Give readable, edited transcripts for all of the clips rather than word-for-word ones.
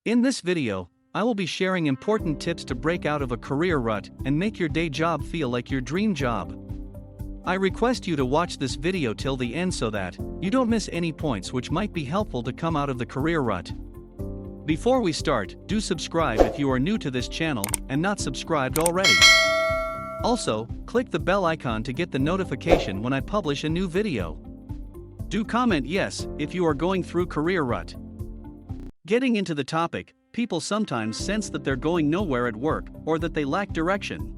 In this video, I will be sharing important tips to break out of a career rut and make your day job feel like your dream job. I request you to watch this video till the end so that you don't miss any points which might be helpful to come out of the career rut. Before we start, do subscribe if you are new to this channel and not subscribed already. Also, click the bell icon to get the notification when I publish a new video. Do comment yes if you are going through career rut. Getting into the topic, people sometimes sense that they're going nowhere at work or that they lack direction.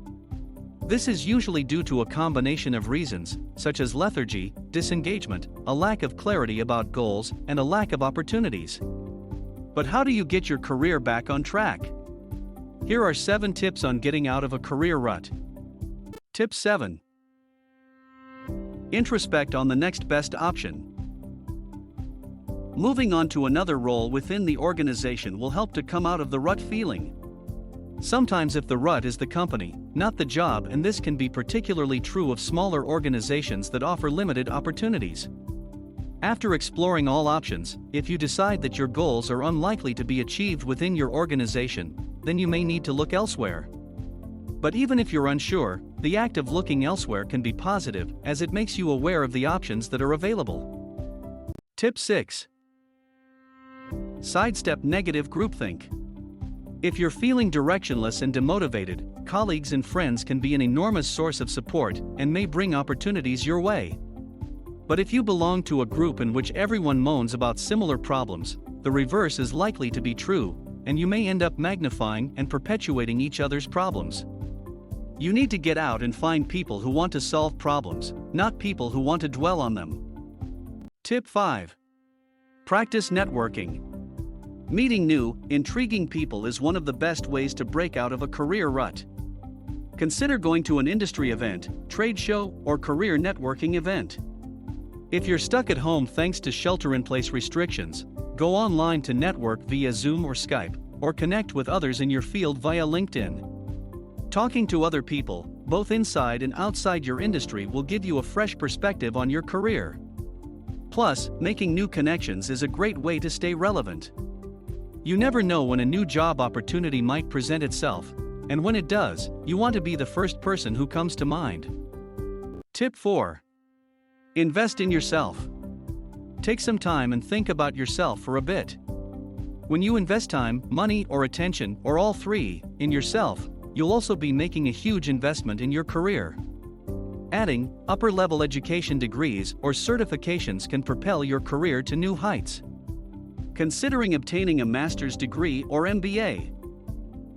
This is usually due to a combination of reasons, such as lethargy, disengagement, a lack of clarity about goals, and a lack of opportunities. But how do you get your career back on track? Here are 7 tips on getting out of a career rut. Tip 7. Introspect on the next best option. Moving on to another role within the organization will help to come out of the rut feeling. Sometimes if the rut is the company, not the job, and this can be particularly true of smaller organizations that offer limited opportunities. After exploring all options, if you decide that your goals are unlikely to be achieved within your organization, then you may need to look elsewhere. But even if you're unsure, the act of looking elsewhere can be positive as it makes you aware of the options that are available. Tip 6. Sidestep negative groupthink. If you're feeling directionless and demotivated, colleagues and friends can be an enormous source of support and may bring opportunities your way. But if you belong to a group in which everyone moans about similar problems, the reverse is likely to be true, and you may end up magnifying and perpetuating each other's problems. You need to get out and find people who want to solve problems, not people who want to dwell on them. Tip 5. Practice networking. Meeting new, intriguing people is one of the best ways to break out of a career rut. Consider going to an industry event, trade show, or career networking event. If you're stuck at home thanks to shelter-in-place restrictions, go online to network via Zoom or Skype, or connect with others in your field via LinkedIn. Talking to other people, both inside and outside your industry, will give you a fresh perspective on your career. Plus, making new connections is a great way to stay relevant. You never know when a new job opportunity might present itself, and when it does, you want to be the first person who comes to mind. Tip 4. Invest in yourself. Take some time and think about yourself for a bit. When you invest time, money, or attention, or all three, in yourself, you'll also be making a huge investment in your career. Adding upper-level education degrees or certifications can propel your career to new heights. Considering obtaining a master's degree or MBA.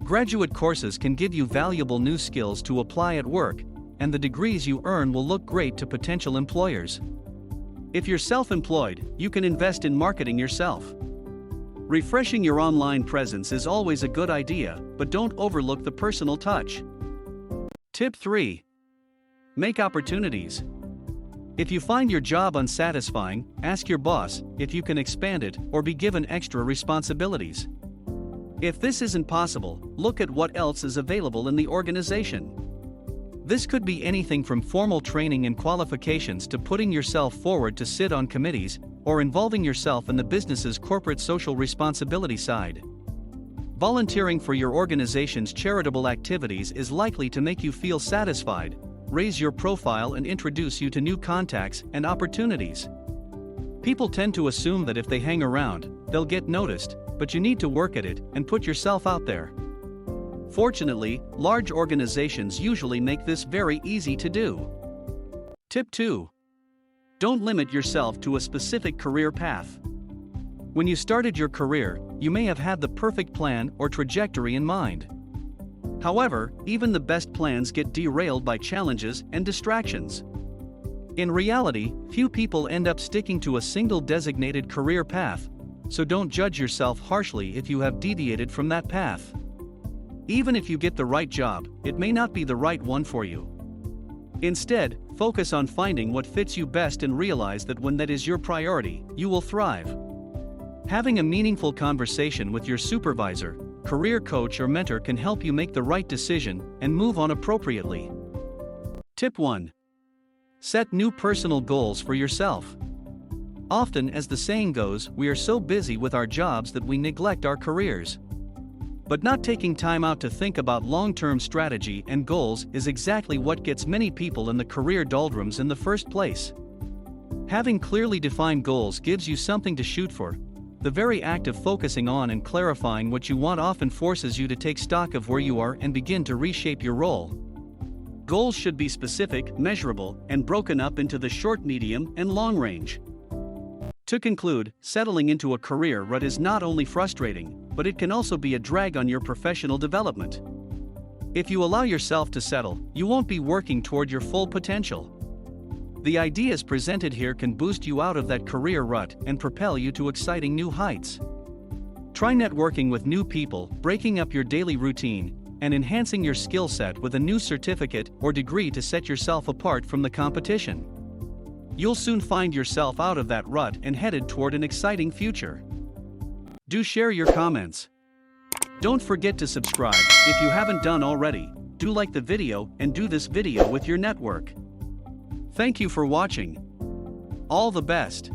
Graduate courses can give you valuable new skills to apply at work, and the degrees you earn will look great to potential employers. If you're self-employed, you can invest in marketing yourself. Refreshing your online presence is always a good idea, but don't overlook the personal touch. Tip 3. Make opportunities. If you find your job unsatisfying, ask your boss if you can expand it or be given extra responsibilities. If this isn't possible, look at what else is available in the organization. This could be anything from formal training and qualifications to putting yourself forward to sit on committees, or involving yourself in the business's corporate social responsibility side. Volunteering for your organization's charitable activities is likely to make you feel satisfied, raise your profile, and introduce you to new contacts and opportunities. People tend to assume that if they hang around, they'll get noticed, but you need to work at it and put yourself out there. Fortunately, large organizations usually make this very easy to do. Tip 2. Don't limit yourself to a specific career path. When you started your career, you may have had the perfect plan or trajectory in mind. However, even the best plans get derailed by challenges and distractions. In reality, few people end up sticking to a single designated career path, so don't judge yourself harshly if you have deviated from that path. Even if you get the right job, it may not be the right one for you. Instead, focus on finding what fits you best and realize that when that is your priority, you will thrive. Having a meaningful conversation with your supervisor, career coach, or mentor can help you make the right decision and move on appropriately. Tip 1. Set new personal goals for yourself. Often, as the saying goes, we are so busy with our jobs that we neglect our careers. But not taking time out to think about long-term strategy and goals is exactly what gets many people in the career doldrums in the first place. Having clearly defined goals gives you something to shoot for. The very act of focusing on and clarifying what you want often forces you to take stock of where you are and begin to reshape your role. Goals should be specific, measurable, and broken up into the short, medium, and long range. To conclude, settling into a career rut is not only frustrating, but it can also be a drag on your professional development. If you allow yourself to settle, you won't be working toward your full potential. The ideas presented here can boost you out of that career rut and propel you to exciting new heights. Try networking with new people, breaking up your daily routine, and enhancing your skill set with a new certificate or degree to set yourself apart from the competition. You'll soon find yourself out of that rut and headed toward an exciting future. Do share your comments. Don't forget to subscribe if you haven't done already. Do like the video and do this video with your network. Thank you for watching. All the best.